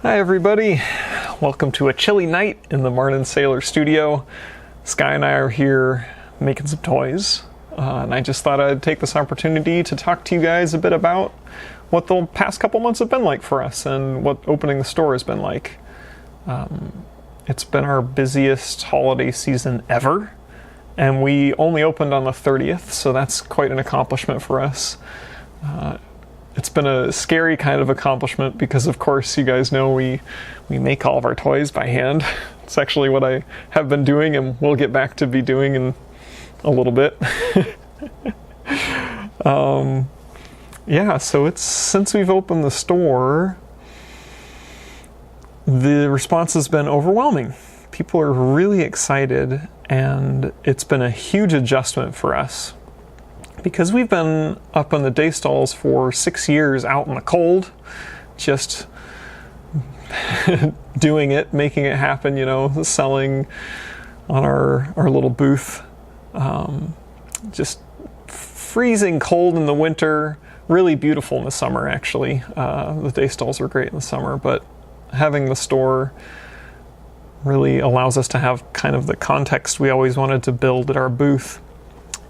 Hi everybody, welcome to a chilly night in the MarninSaylor studio. Sky and I are here making some toys, and I just thought I'd take this opportunity to talk to you guys a bit about what the past couple months have been like for us and what opening the store has been like. It's been our busiest holiday season ever, and we only opened on the 30th, so that's quite an accomplishment for us. It's been a scary kind of accomplishment because, of course, you guys know we make all of our toys by hand. It's actually what I have been doing and will get back to be doing in a little bit. Yeah, so it's since we've opened the store, the response has been overwhelming. People are really excited, and it's been a huge adjustment for us. Because we've been up in the day stalls for 6 years out in the cold, just doing it, making it happen, selling on our little booth. Just freezing cold in the winter, really beautiful in the summer actually. The day stalls were great in the summer, but having the store really allows us to have kind of the context we always wanted to build at our booth.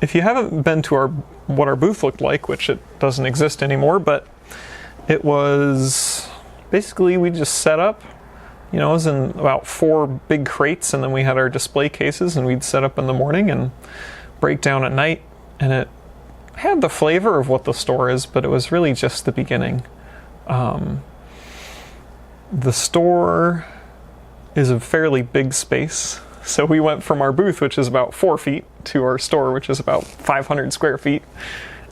If you haven't been to what our booth looked like, which it doesn't exist anymore, but it was basically we just set up, it was in about 4 big crates, and then we had our display cases, and we'd set up in the morning and break down at night, and it had the flavor of what the store is, but it was really just the beginning. The store is a fairly big space. So we went from our booth, which is about 4 feet, to our store, which is about 500 square feet.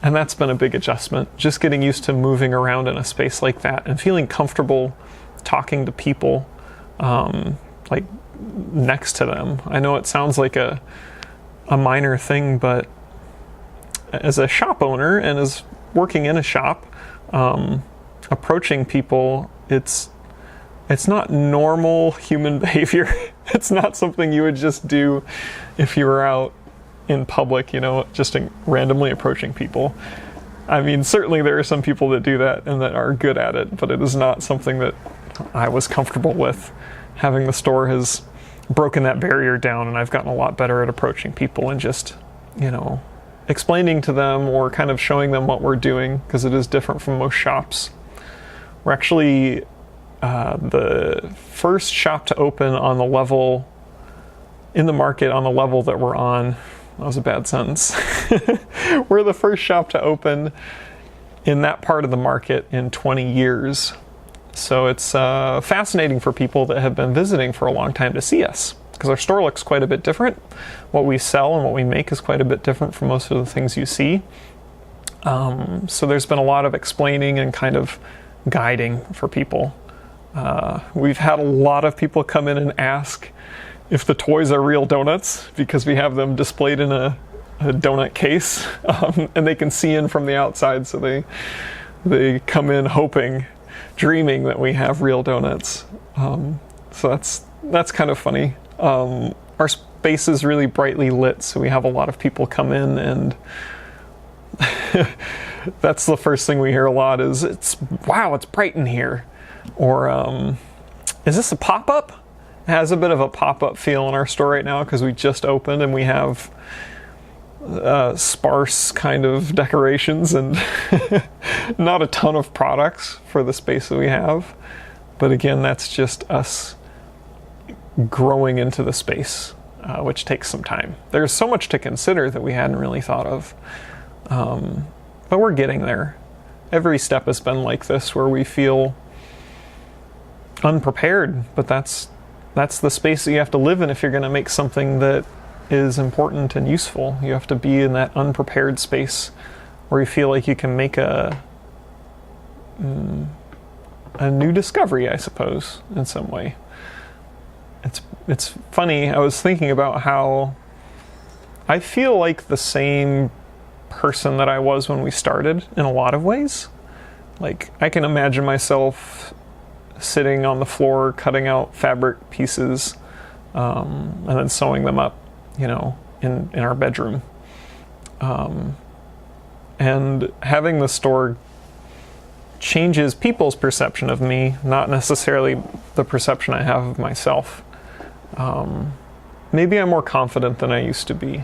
And that's been a big adjustment. Just getting used to moving around in a space like that and feeling comfortable talking to people, like next to them. I know it sounds like a minor thing, but as a shop owner and as working in a shop, approaching people, it's not normal human behavior. It's not something you would just do if you were out in public, just randomly approaching people. I mean, certainly there are some people that do that and that are good at it, but it is not something that I was comfortable with. Having the store has broken that barrier down, and I've gotten a lot better at approaching people and just, explaining to them or kind of showing them what we're doing, because it is different from most shops. We're actually the first shop to open on the level in the market on the level that we're on. That was a bad sentence. We're the first shop to open in that part of the market in 20 years. So it's fascinating for people that have been visiting for a long time to see us, because our store looks quite a bit different. What we sell and what we make is quite a bit different from most of the things you see. So there's been a lot of explaining and kind of guiding for people. We've had a lot of people come in and ask if the toys are real donuts, because we have them displayed in a donut case, and they can see in from the outside, so they come in hoping, dreaming that we have real donuts. So that's kind of funny. Our space is really brightly lit, so we have a lot of people come in, and that's the first thing we hear a lot is, wow, it's bright in here. Or, is this a pop-up? It has a bit of a pop-up feel in our store right now because we just opened and we have sparse kind of decorations and not a ton of products for the space that we have. But again, that's just us growing into the space, which takes some time. There's so much to consider that we hadn't really thought of. But we're getting there. Every step has been like this, where we feel unprepared, but that's the space that you have to live in if you're going to make something that is important and useful. You have to be in that unprepared space where you feel like you can make a new discovery, I suppose, in some way. It's funny, I was thinking about how I feel like the same person that I was when we started in a lot of ways. Like, I can imagine myself sitting on the floor, cutting out fabric pieces, and then sewing them up, in our bedroom. And having the store changes people's perception of me, not necessarily the perception I have of myself. Maybe I'm more confident than I used to be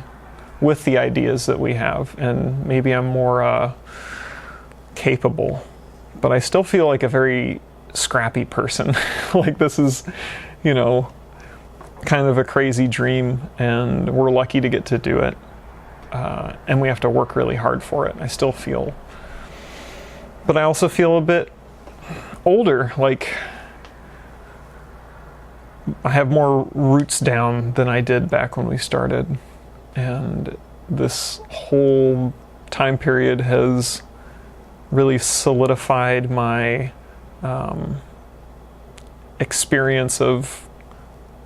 with the ideas that we have, and maybe I'm more capable, but I still feel like a very scrappy person. Like this is, kind of a crazy dream, and we're lucky to get to do it. And we have to work really hard for it. I still feel, but I also feel a bit older, like I have more roots down than I did back when we started. And this whole time period has really solidified my experience of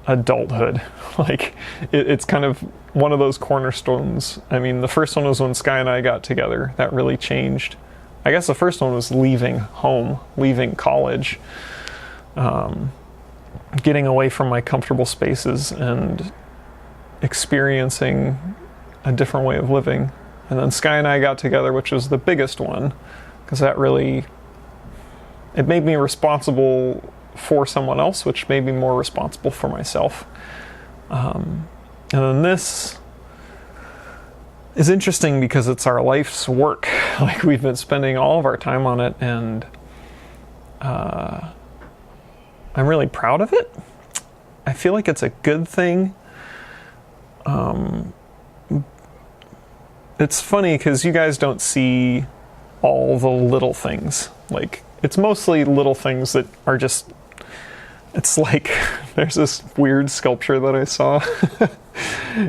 adulthood. Like it's kind of one of those cornerstones. I mean, the first one was when Sky and I got together. That really changed. I guess the first one was leaving home, leaving college, getting away from my comfortable spaces and experiencing a different way of living. And then Sky and I got together, which was the biggest one, because that really, it made me responsible for someone else, which made me more responsible for myself. And then this is interesting because it's our life's work. Like we've been spending all of our time on it, and I'm really proud of it. I feel like it's a good thing. It's funny because you guys don't see all the little things. Like it's mostly little things that are just, it's like there's this weird sculpture that I saw.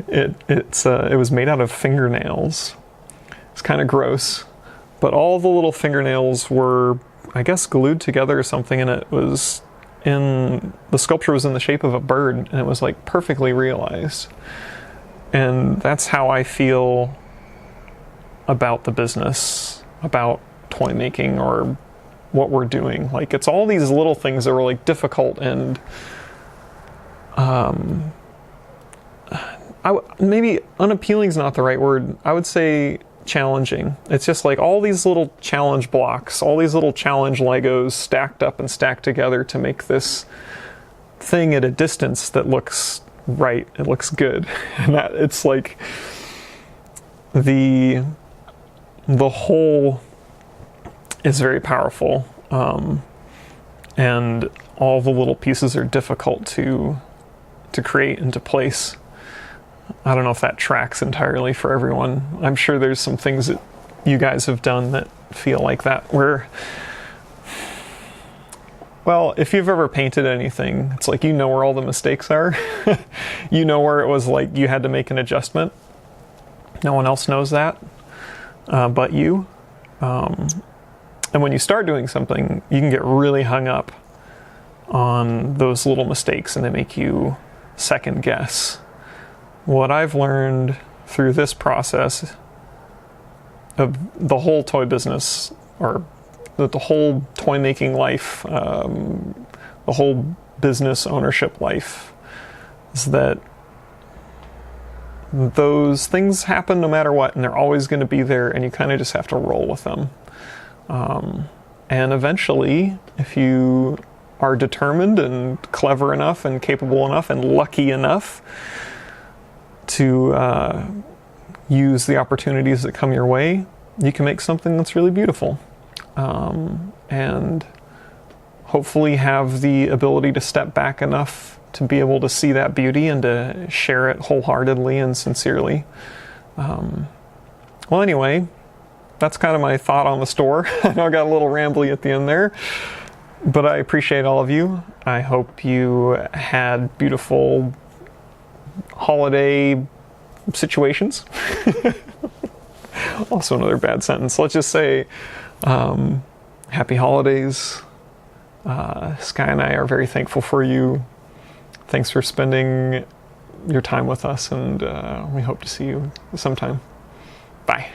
It was made out of fingernails. It's kind of gross, but all the little fingernails were, I guess, glued together or something, and the sculpture was in the shape of a bird, and it was like perfectly realized. And that's how I feel about the business, about toy making, or what we're doing. Like it's all these little things that were like difficult and maybe unappealing is not the right word. I would say challenging. It's just like all these little challenge blocks, all these little challenge Legos stacked up and stacked together to make this thing at a distance that looks right. It looks good. And that it's like the whole is very powerful, and all the little pieces are difficult to create into place. I don't know if that tracks entirely for everyone. I'm sure there's some things that you guys have done that feel like that, where, well, if you've ever painted anything, it's like where all the mistakes are. Where it was like you had to make an adjustment. No one else knows that but you. And when you start doing something, you can get really hung up on those little mistakes, and they make you second guess. What I've learned through this process of the whole toy business, or the whole toy making life, the whole business ownership life, is that those things happen no matter what, and they're always going to be there, and you kind of just have to roll with them. And eventually, if you are determined and clever enough and capable enough and lucky enough to use the opportunities that come your way, you can make something that's really beautiful. And hopefully have the ability to step back enough to be able to see that beauty and to share it wholeheartedly and sincerely. Well, anyway, that's kind of my thought on the store. I know I got a little rambly at the end there, but I appreciate all of you. I hope you had beautiful holiday situations. Also another bad sentence. Let's just say happy holidays. Sky and I are very thankful for you. Thanks for spending your time with us, and we hope to see you sometime. Bye.